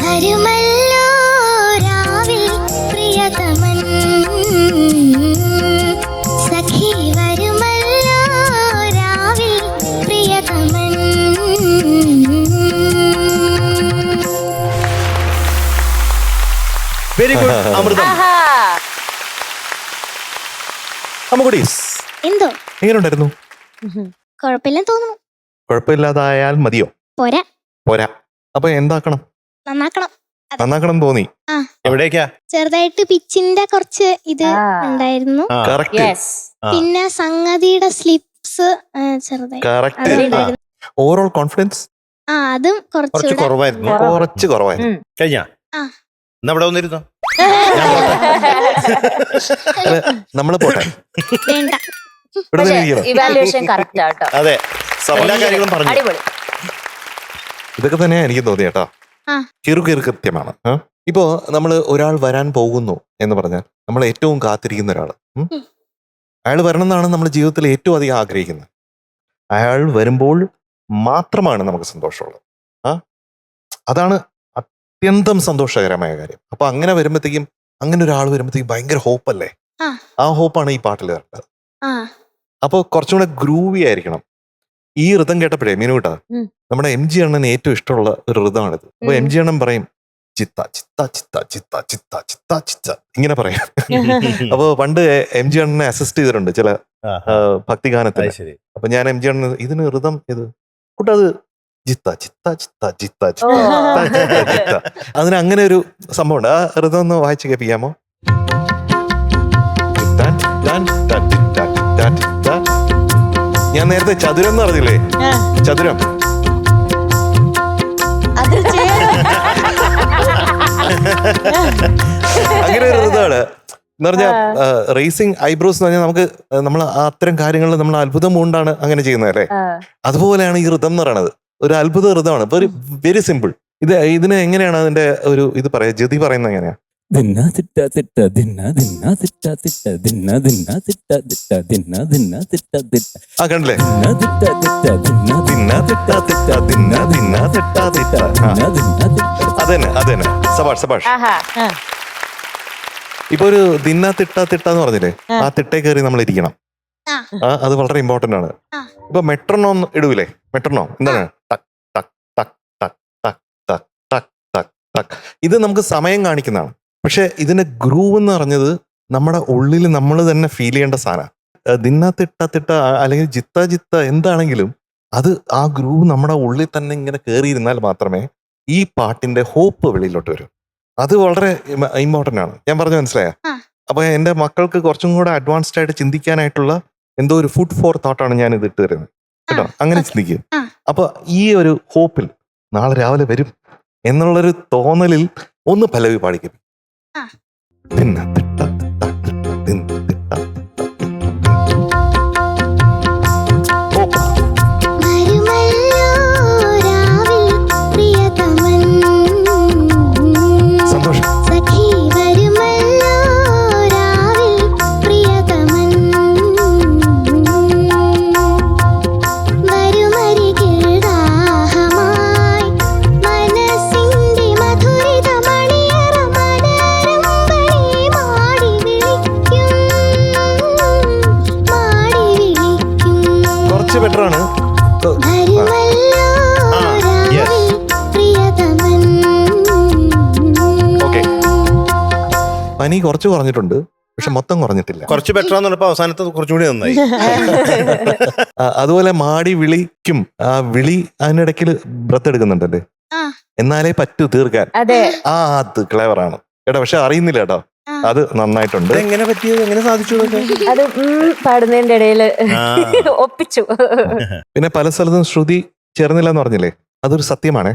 വരുമല്ലോ രാവിൽ പ്രിയതമൻ, സഖി വരുമല്ലോ രാവിൽ പ്രിയതമൻ. വെരി ഗുഡ് അമൃതം. ആഹാ. അമ്മുകുട്ടീസ് എന്തോ എങ്ങനെയുണ്ടായിരുന്നു? കുഴപ്പമില്ലെന്ന് തോന്നുന്നു. കുഴപ്പമില്ലാതായാൽ മതിയോ? പോരാ, പോരാ. അപ്പൊ എന്താക്കണം? നന്നാക്കണം. നന്നാക്കണം തോന്നി. എവിടേക്കാ? ചെറുതായിട്ട് പിച്ചിന്റെ കുറച്ച് ഇത് ആ. ഉണ്ടായിരുന്നു. ആ, കറക്റ്റ് Yes. ആ. പിന്നെ സംഗതിയുടെ സ്ലിപ്സ് ചെറുതായി കറക്റ്റ്. അതുണ്ടായിരുന്നു. ഓവറോൾ കോൺഫിഡൻസ് കുറച്ച് അതും കുറച്ചുകൂടെ കുറവായിരുന്നു. കുറച്ച് കുറവായിരുന്നു. ഉം. കഴിഞ്ഞാ? ആ. എന്നാ ഇവിടെ വന്നിരുന്നോ? നമ്മള് പോട്ടെ, വേണ്ട. ഇവിടെ തന്നെ ഇരിക്കണം. ഇവാലുവേഷൻ കറക്റ്റ് ആട്ടോ. അതെ, എല്ലാ കാര്യങ്ങളും പറഞ്ഞു. അടിപൊളി. ഇതൊക്കെ തന്നെയാ എനിക്ക് തോന്നി കേട്ടോ. ആ. കൃത്യമാണ്. ഇപ്പോ നമ്മൾ ഒരാൾ വരാൻ പോകുന്നു എന്ന് പറഞ്ഞാൽ നമ്മൾ ഏറ്റവും കാത്തിരിക്കുന്ന ഒരാൾ, അയാൾ വരണം എന്നാണ് നമ്മൾ ജീവിതത്തിൽ ഏറ്റവും അധികം ആഗ്രഹിക്കുന്നത്. അയാൾ വരുമ്പോൾ മാത്രമാണ് നമുക്ക് സന്തോഷമുള്ളത്. അതാണ് അത്യന്തം സന്തോഷകരമായ കാര്യം. അപ്പൊ അങ്ങനെ വരുമ്പോഴത്തേക്കും, അങ്ങനെ ഒരാൾ വരുമ്പോഴത്തേക്കും ഭയങ്കര ഹോപ്പല്ലേ? ആ ഹോപ്പാണ് ഈ പാട്ടിൽ വരേണ്ടത്. അപ്പൊ കുറച്ചും കൂടെ ഗ്രൂവി ആയിരിക്കണം. ഈ ഋതം കേട്ടപ്പോഴേ മീനുട്ടാ, നമ്മുടെ MG അണ്ണന് ഏറ്റവും ഇഷ്ടമുള്ള ഒരു ഋതമാണിത്. അപ്പൊ MG അണ്ണൻ പറയും ചിത്ത ചിത്ത ചിത്ത ചിത്ത ചിത്ത ചിത്ത ചിത്ത ഇങ്ങനെ പറയാം. അപ്പൊ പണ്ട് MG അണ്ണനെ അസിസ്റ്റ് ചെയ്തിട്ടുണ്ട് ചില ഭക്തിഗാനത്തിന്. അപ്പൊ ഞാൻ MG അണ്ണന് ഇതിന് ഋതം ഇത് കൂട്ടത് ജിത്ത ചിത്ത ചിത്ത ചിത്ത ചിത്ത ചിത്ത. അതിന് അങ്ങനെ ഒരു സംഭവം ഉണ്ട്. ആ ഋതം ഒന്ന് വായിച്ച് കേൾപ്പിക്കാമോ? ഞാൻ നേരത്തെ ചതുരം എന്ന് പറഞ്ഞില്ലേ? ചതുരം അങ്ങനെ ഒരു ഋതമാണ് എന്ന് പറഞ്ഞാൽ റേസിംഗ് ഐബ്രോസ് എന്ന് പറഞ്ഞാൽ നമുക്ക് നമ്മൾ അത്തരം കാര്യങ്ങളിൽ നമ്മൾ അത്ഭുതം കൊണ്ടാണ് അങ്ങനെ ചെയ്യുന്നത് അല്ലേ? അതുപോലെയാണ് ഈ ഋതം എന്ന് പറയുന്നത്. ഒരു അത്ഭുത ഋതമാണ്. Very very simple. ഇതിന് എങ്ങനെയാണ് അതിന്റെ ഒരു ഇത് പറയാ, ജതി പറയുന്നത് എങ്ങനെയാ? ദിന്ന തിട്ട തിട്ട ദിന്ന ദിന്ന തിട്ട തിട്ട ദിന്ന ദിന്ന തിട്ട തിട്ട ദിന്ന ദിന്ന തിട്ട തിട്ട. ആ കണ്ടില്ലേ? ദിന്ന തിട്ട തിട്ട ദിന്ന ദിന്ന തിട്ട തിട്ട ദിന്ന ദിന്ന തിട്ട തിട്ട. ദിന്ന ദിന്ന തിട്ട. അതന്നെ സബാഷ് സബാഷ്. ഇപ്പൊ ഒരു ദിന്ന തിട്ട തിട്ട എന്ന് പറഞ്ഞില്ലേ, ആ തിട്ടേ കയറി നമ്മൾ ഇരിക്കണം. അത് വളരെ ഇമ്പോർട്ടന്റ് ആണ്. ഇപ്പൊ മെട്രോണോം ഇടൂലേ? മെട്രോണോം എന്താണ്? ടക് ടക് ടക് ടക് ടക് ടക് ടക് ടക് ടക്. ഇത് നമുക്ക് സമയം കാണിക്കുന്നതാണ്. പക്ഷെ ഇതിന്റെ ഗ്രൂവ് എന്ന് പറഞ്ഞത് നമ്മുടെ ഉള്ളിൽ നമ്മൾ തന്നെ ഫീൽ ചെയ്യേണ്ട സാധനം. ദിന്ന തിട്ട തിട്ട അല്ലെങ്കിൽ ജിത്ത ജിത്ത എന്താണെങ്കിലും അത് ആ ഗ്രൂവ് നമ്മുടെ ഉള്ളിൽ തന്നെ ഇങ്ങനെ കയറിയിരുന്നാൽ മാത്രമേ ഈ പാട്ടിന്റെ ഹോപ്പ് വെളിയിലോട്ട് വരും. അത് വളരെ ഇമ്പോർട്ടന്റ് ആണ്. ഞാൻ പറഞ്ഞു മനസ്സിലായ? അപ്പൊ എന്റെ മക്കൾക്ക് കുറച്ചും കൂടെ അഡ്വാൻസ്ഡ് ആയിട്ട് ചിന്തിക്കാനായിട്ടുള്ള എന്തോ ഒരു ഫുഡ് ഫോർ തോട്ടാണ് ഞാൻ ഇത് ഇട്ട് തരുന്നത് കേട്ടോ. അങ്ങനെ ചിന്തിക്കും. അപ്പൊ ഈ ഒരു ഹോപ്പിൽ നാളെ രാവിലെ വരും എന്നുള്ളൊരു തോന്നലിൽ ഒന്ന് പല്ലവി പാടിക്കും. ദിന്ന തിട്ട തിട്ട തിട്ട ദിന്ന തിട്ട തിട്ട. സന്തോഷം. ബെറ്റർ ആണ്. ഓക്കെ, പനി കുറച്ച് കുറഞ്ഞിട്ടുണ്ട്, പക്ഷെ മൊത്തം കുറഞ്ഞിട്ടില്ല. കുറച്ച് ബെറ്റർ ആന്ന് പറഞ്ഞപ്പോ അവസാനത്തെ കുറച്ചുകൂടി നന്നായി. അതുപോലെ മാടി വിളിക്കും. ആ വിളി അതിനിടയ്ക്ക് ബ്രത്ത് എടുക്കുന്നുണ്ടല്ലേ, എന്നാലേ പറ്റൂ തീർക്കാൻ. അത് ക്ലേവറാണ് കേട്ടോ. പക്ഷെ അറിയുന്നില്ല കേട്ടോ, അത് നന്നായിട്ടുണ്ട്. എങ്ങനെ പറ്റിയത്, എങ്ങനെ സാധിച്ചു? അത് പാടുന്നതിന്റെ ഇടയിൽ ഒപ്പിച്ചു. പിന്നെ പല സ്ഥലത്തും ശ്രുതി ചേർന്നില്ല എന്ന് പറഞ്ഞില്ലേ, അതൊരു സത്യമാണേ.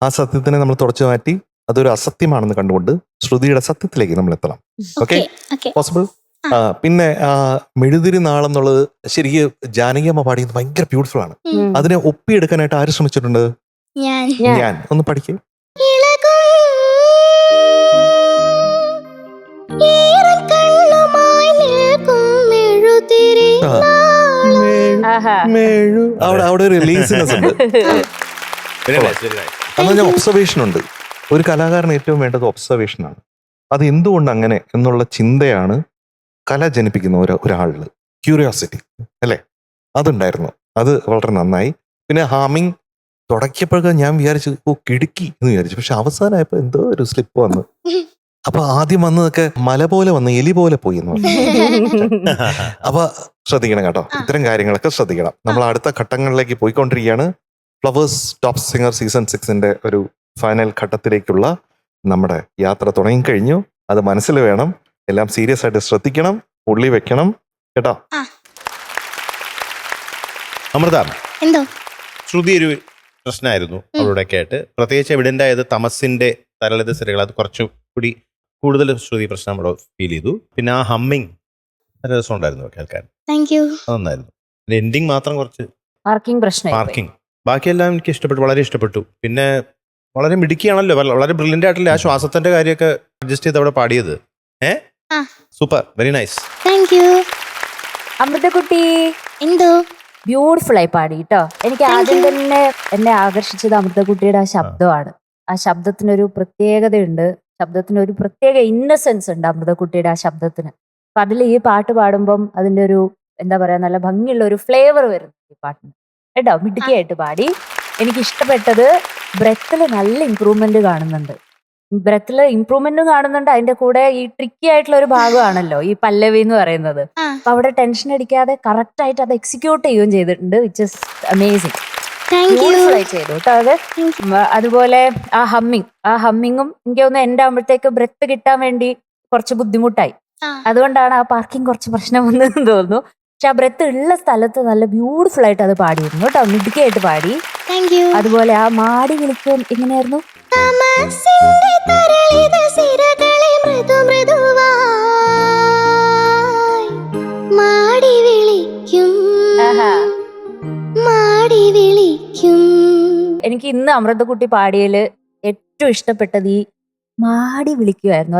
ആ സത്യത്തിനെ നമ്മൾ തുടച്ചു മാറ്റി അതൊരു അസത്യമാണെന്ന് കണ്ടുകൊണ്ട് ശ്രുതിയുടെ സത്യത്തിലേക്ക് നമ്മൾ എത്തണം. Okay, possible. പിന്നെ മെഴുതിരി നാളം എന്നുള്ളത് ശരിക്കും ജാനകിയമ്മ പാടിയത് ഭയങ്കര ബ്യൂട്ടിഫുൾ ആണ്. അതിനെ ഒപ്പിയെടുക്കാനായിട്ട് ആര് ശ്രമിച്ചിട്ടുണ്ട്? ഞാൻ. ഒന്ന് പഠിക്കേ. അവിടെ ഒരു റിലീസിനെസ് ഉണ്ട്. എന്നാൽ ഒബ്സർവേഷൻ ഉണ്ട്. ഒരു കലാകാരന് ഏറ്റവും വേണ്ടത് ഒബ്സർവേഷൻ ആണ്. അത് എന്തുകൊണ്ട് അങ്ങനെ എന്നുള്ള ചിന്തയാണ് കല ജനിപ്പിക്കുന്ന ഒരാളിൽ. ക്യൂരിയോസിറ്റി അല്ലേ, അതുണ്ടായിരുന്നു. അത് വളരെ നന്നായി. പിന്നെ ഹാമിങ് തുടക്കിയപ്പോഴൊക്കെ ഞാൻ വിചാരിച്ചു കിടുക്കി എന്ന് വിചാരിച്ചു. പക്ഷെ അവസാനമായപ്പോ എന്തോ ഒരു സ്ലിപ്പ് വന്നു. അപ്പൊ ആദ്യം വന്നതൊക്കെ മല പോലെ വന്ന് എലി പോലെ പോയി എന്ന് പറഞ്ഞു. അപ്പൊ ശ്രദ്ധിക്കണം കേട്ടോ, ഇത്തരം കാര്യങ്ങളൊക്കെ ശ്രദ്ധിക്കണം. നമ്മൾ അടുത്ത ഘട്ടങ്ങളിലേക്ക് പോയിക്കൊണ്ടിരിക്കുകയാണ്. ഫ്ലവേഴ്സ് ടോപ്പ് സിംഗർ സീസൺ 6 ഒരു ഫൈനൽ ഘട്ടത്തിലേക്കുള്ള നമ്മുടെ യാത്ര തുടങ്ങിക്കഴിഞ്ഞു. അത് മനസ്സിൽ വേണം. എല്ലാം സീരിയസ് ആയിട്ട് ശ്രദ്ധിക്കണം, ഉള്ളി വെക്കണം കേട്ടോ. അമൃത, എന്തോ ശ്രുതി ഒരു പ്രശ്നമായിരുന്നു അവളുടെയൊക്കെ ആയിട്ട്. പ്രത്യേകിച്ച് എവിഡന്റ് ആയത് തമസിന്റെ തരളിത സിരകൾ. അത് കുറച്ചുകൂടി കൂടുതൽ ശ്രുതി പ്രശ്നം അവിടെ ഫീൽ ചെയ്തു. പിന്നെ ആ ഹമ്മിങ് നല്ല രസമുണ്ടായിരുന്നു കേൾക്കാൻ, താങ്ക് യു. അത് നന്നായിരുന്നു. പിന്നെ എൻഡിങ് മാത്രം കുറച്ച് മാർക്കിംഗ് പ്രശ്നം. മാർക്കിംഗ്, ബാക്കിയെല്ലാം എനിക്ക് ഇഷ്ടപ്പെട്ടു, വളരെ ഇഷ്ടപ്പെട്ടു. പിന്നെ വളരെ മിടുക്കിയാണല്ലോ, വളരെ ബ്രില്യൻ്റ് ആയിട്ടല്ലേ ആ ശ്വാസത്തിന്റെ കാര്യമൊക്കെ അഡ്ജസ്റ്റ് ചെയ്ത് അവിടെ പാടിയത്. ആ. Super, very nice. Thank you. അമൃതക്കുട്ടി എന്തോ ബ്യൂട്ടിഫുൾ ആയി പാടി കേട്ടോ. എനിക്ക് ആദ്യം തന്നെ എന്നെ ആകർഷിച്ചത് അമൃതക്കുട്ടിയുടെ ആ ശബ്ദമാണ്. ആ ശബ്ദത്തിനൊരു പ്രത്യേകതയുണ്ട്, ശബ്ദത്തിനൊരു പ്രത്യേക ഇന്നസെൻസ് ഉണ്ട് അമൃതക്കുട്ടിയുടെ ആ ശബ്ദത്തിന്. അപ്പൊ അതിൽ ഈ പാട്ട് പാടുമ്പം അതിന്റെ ഒരു എന്താ പറയാ, നല്ല ഭംഗിയുള്ള ഒരു ഫ്ലേവർ വരുന്നു ഈ പാട്ടിന് കേട്ടോ. മിടുക്കിയായിട്ട് പാടി. എനിക്ക് ഇഷ്ടപ്പെട്ടത് ബ്രെത്തിൽ നല്ല ഇമ്പ്രൂവ്മെന്റ് കാണുന്നുണ്ട്. ബ്രെത്തിൽ ഇമ്പ്രൂവ്മെന്റും കാണുന്നുണ്ട്, അതിന്റെ കൂടെ ഈ ട്രിക്കി ആയിട്ടുള്ള ഒരു ഭാഗമാണല്ലോ ഈ പല്ലവി എന്ന് പറയുന്നത്. അപ്പൊ അവിടെ ടെൻഷൻ അടിക്കാതെ കറക്റ്റ് ആയിട്ട് അത് എക്സിക്യൂട്ട് ചെയ്യുകയും ചെയ്തിട്ടുണ്ട്, വിച്ച് ഇസ് അമേസിങ്. ബ്യൂട്ടിഫുൾ ആയി ചെയ്തു കേട്ടോ അത്. അതുപോലെ ആ ഹമ്മിങ്ങും എനിക്ക് തോന്നുന്നു എന്റെ ആകുമ്പോഴത്തേക്ക് ബ്രെത്ത് കിട്ടാൻ വേണ്ടി കുറച്ച് ബുദ്ധിമുട്ടായി. അതുകൊണ്ടാണ് ആ പാർക്കിംഗ് കുറച്ച് പ്രശ്നം വന്നതെന്ന് തോന്നുന്നു. പക്ഷെ ആ ബ്രെത്ത് ഉള്ള സ്ഥലത്ത് നല്ല ബ്യൂട്ടിഫുൾ ആയിട്ട് അത് പാടിയിരുന്നു കേട്ടോ, മിടുക്കിയായിട്ട് പാടി. അതുപോലെ ആ മാടി വിളിക്കും എങ്ങനെയായിരുന്നു, മാടി വിളിക്കും മാടി വിളിക്കും. എനിക്ക് ഇന്ന് അമൃതക്കുട്ടി പാടിയതില് ഏറ്റവും ഇഷ്ടപ്പെട്ടത് ഈ മാടി വിളിക്കുമായിരുന്നു.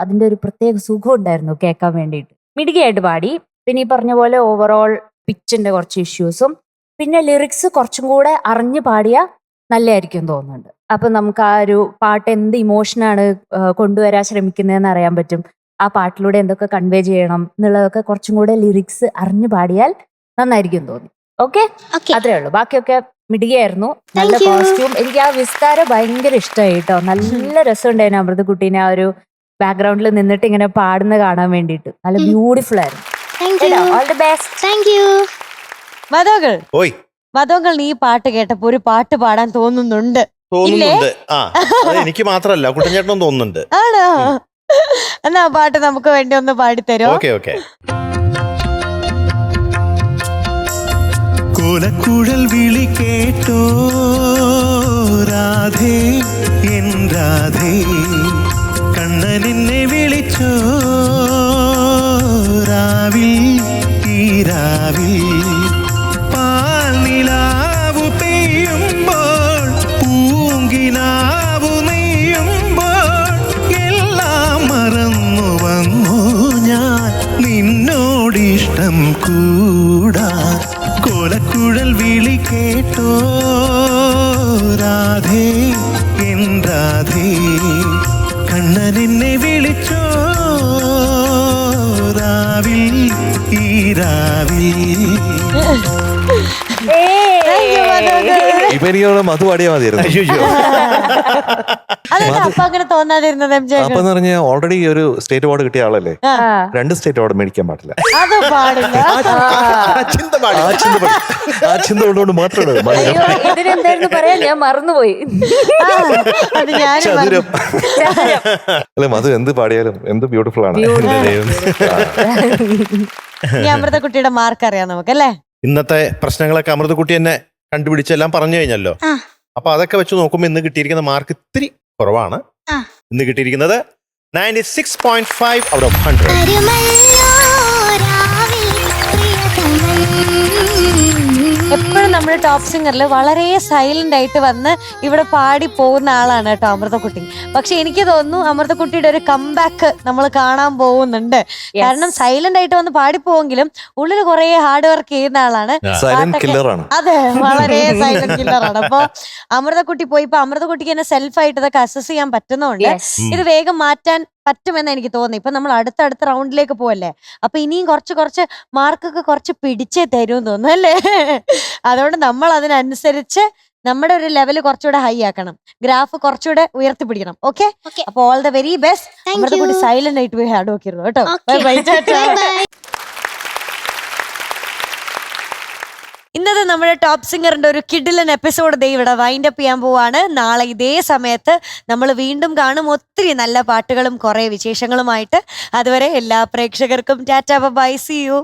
അതിന്റെ ഒരു പ്രത്യേക സുഖം ഉണ്ടായിരുന്നു കേൾക്കാൻ വേണ്ടിയിട്ട്. മിടുകിയായിട്ട് പാടി. പിന്നെ ഈ പറഞ്ഞ പോലെ ഓവറോൾ പിച്ചിന്റെ കുറച്ച് ഇഷ്യൂസും പിന്നെ ലിറിക്സ് കുറച്ചും കൂടെ അറിഞ്ഞു പാടിയാൽ നല്ലതായിരിക്കും തോന്നുന്നുണ്ട്. അപ്പൊ നമുക്ക് ആ ഒരു പാട്ട് എന്ത് ഇമോഷനാണ് കൊണ്ടുവരാൻ ശ്രമിക്കുന്നതെന്ന് അറിയാൻ പറ്റും. ആ പാട്ടിലൂടെ എന്തൊക്കെ കൺവേ ചെയ്യണം എന്നുള്ളതൊക്കെ കുറച്ചും കൂടെ ലിറിക്സ് അറിഞ്ഞു പാടിയാൽ നന്നായിരിക്കും തോന്നി. ഓക്കെ, അത്രേ ഉള്ളൂ. ബാക്കിയൊക്കെ മിടുകയായിരുന്നു. നല്ല കോസ്റ്റ്യൂം. എനിക്ക് ആ വിസ്താരം ഭയങ്കര ഇഷ്ടമായി കേട്ടോ. നല്ല രസമുണ്ടായിരുന്നു അമൃതക്കുട്ടീനെ ആ ഒരു ബാക്ക്ഗ്രൗണ്ടിൽ നിന്നിട്ട് ഇങ്ങനെ പാടുന്ന കാണാൻ വേണ്ടിയിട്ട്. നല്ല ബ്യൂട്ടിഫുൾ ആയിരുന്നു. All the best. Thank you. മധോകൾ, ഓയ് മധോകൾ, നീ പാട്ട് കേട്ടപ്പോ ഒരു പാട്ട് പാടാൻ തോന്നുന്നുണ്ട്. തോന്നുന്നുണ്ട്. ആ, അത് എനിക്ക് മാത്രല്ല കുട്ടൻചേട്ടനും തോന്നുന്നുണ്ട്. ആണോ? എന്നാ ആ പാട്ട് നമുക്ക് വേണ്ടി ഒന്ന് പാടിത്തരോ? Okay okay. കോലക്കുഴൽ വിളി കേട്ടോ രാധേ എൻ രാധേ, കണ്ണനെന്നെ വിളിച്ചോ രാവിൽ ഈ രാവിൽ, പാൽ നിലാവു പെയ്യുമ്പോൾ പൂങ്കിനാവു നെയ്യുമ്പോൾ എല്ലാം മറന്നു വന്നു ഞാൻ നിന്നോടിഷ്ടം കൂടാ. കോലക്കുഴൽ വിളി കേട്ടോ രാധേ എൻ രാധേ, കണ്ണനെന്നെ വിളിച്ചോ രാവിൽ ഈ രാവിൽ. ഇപ്പൊ എനിക്ക് മധു പാടിയാ മതിയായിരുന്നു. അയ്യോ, അതെന്താ അപ്പൊ അങ്ങനെ തോന്നാതിരുന്നത്? അപ്പൊ എന്ന് പറഞ്ഞാൽ ഓൾറെഡി ഒരു സ്റ്റേറ്റ് അവാർഡ് കിട്ടിയ ആളല്ലേ, 2 സ്റ്റേറ്റ് അവാർഡ് മേടിക്കാൻ പാടില്ല. അത് പാടില്ല. ആ ചിന്ത ഉള്ളതുകൊണ്ട് മാത്രമാണ് ഇതിനെന്തായിരുന്നു പറയാ, ഞാൻ മറന്നുപോയി. അത് ഞാൻ ചതുരം. അല്ലെ മധു എന്ത് പാടിയാലും എന്ത് ബ്യൂട്ടിഫുൾ ആണ്. ഈ അമൃതക്കുട്ടിയുടെ മാർക്ക് അറിയാം നമുക്കല്ലേ? ഇന്നത്തെ പ്രശ്നങ്ങളൊക്കെ അമൃതക്കുട്ടി തന്നെ കണ്ടുപിടിച്ചെല്ലാം പറഞ്ഞു കഴിഞ്ഞല്ലോ. അപ്പൊ അതൊക്കെ വെച്ച് നോക്കുമ്പോ ഇന്ന് കിട്ടിയിരിക്കുന്ന മാർക്ക് ഇത്തിരി കുറവാണ്. ഇന്ന് കിട്ടിയിരിക്കുന്നത് 96.5 out of 100. എപ്പോഴും നമ്മുടെ ടോപ്പ് സിംഗറിൽ വളരെ സൈലന്റ് ആയിട്ട് വന്ന് ഇവിടെ പാടി പോകുന്ന ആളാണ് കേട്ടോ അമൃതക്കുട്ടി. പക്ഷെ എനിക്ക് തോന്നുന്നു അമൃതക്കുട്ടിയുടെ ഒരു കംബാക്ക് നമ്മൾ കാണാൻ പോകുന്നുണ്ട്. കാരണം സൈലന്റ് ആയിട്ട് വന്ന് പാടിപ്പോവെങ്കിലും ഉള്ളിൽ കുറെ ഹാർഡ് വർക്ക് ചെയ്യുന്ന ആളാണ്. സൈലന്റ് കില്ലറാണ്. അതെ, വളരെ സൈലന്റ് കില്ലറാണ്. അപ്പൊ അമൃതക്കുട്ടി പോയി ഇപ്പൊ അമൃതക്കുട്ടിക്ക് തന്നെ സെൽഫായിട്ട് ഇതൊക്കെ അസസ് ചെയ്യാൻ പറ്റുന്നതുകൊണ്ട് ഇത് വേഗം മാറ്റാൻ പറ്റുമെന്ന് എനിക്ക് തോന്നി. ഇപ്പൊ നമ്മൾ അടുത്ത റൗണ്ടിലേക്ക് പോവല്ലേ, അപ്പൊ ഇനിയും കുറച്ച് മാർക്കൊക്കെ കുറച്ച് പിടിച്ചേ തരുമെന്ന് തോന്നുന്നു അല്ലേ? അതുകൊണ്ട് നമ്മൾ അതിനനുസരിച്ച് നമ്മുടെ ഒരു ലെവല് കുറച്ചുകൂടെ ഹൈ ആക്കണം, ഗ്രാഫ് കുറച്ചുകൂടെ ഉയർത്തിപ്പിടിക്കണം. ഓക്കെ, അപ്പൊ ഓൾ ദ വെരി ബെസ്റ്റ്. നമ്മുടെ കൂടി സൈലന്റ് ആയിട്ട് പോയി ഹാർഡ് വർക്ക് ചെയ്തു കേട്ടോ. Bye bye. ഇന്നത്തെ നമ്മുടെ ടോപ്പ് സിംഗറിന്റെ ഒരു കിഡിലൻ എപ്പിസോഡ് ഇവിടെ വൈൻഡ് അപ്പ് ചെയ്യാൻ പോവാണ്. നാളെ ഇതേ സമയത്ത് നമ്മൾ വീണ്ടും കാണും, ഒത്തിരി നല്ല പാട്ടുകളും കുറെ വിശേഷങ്ങളുമായിട്ട്. അതുവരെ എല്ലാ പ്രേക്ഷകർക്കും ടാറ്റാ, ബൈ, സീ യു.